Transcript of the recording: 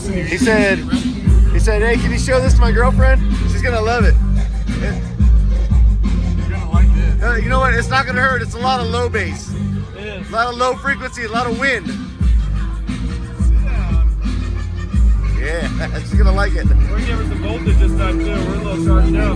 He said, hey, can you show this to my girlfriend? She's gonna love it. You're gonna like this. You know what? It's not gonna hurt. It's a lot of low bass, It is. a lot of low frequency, a lot of wind. Yeah, she's gonna like it. We're gonna give her some voltage this time too. We're a little charged down.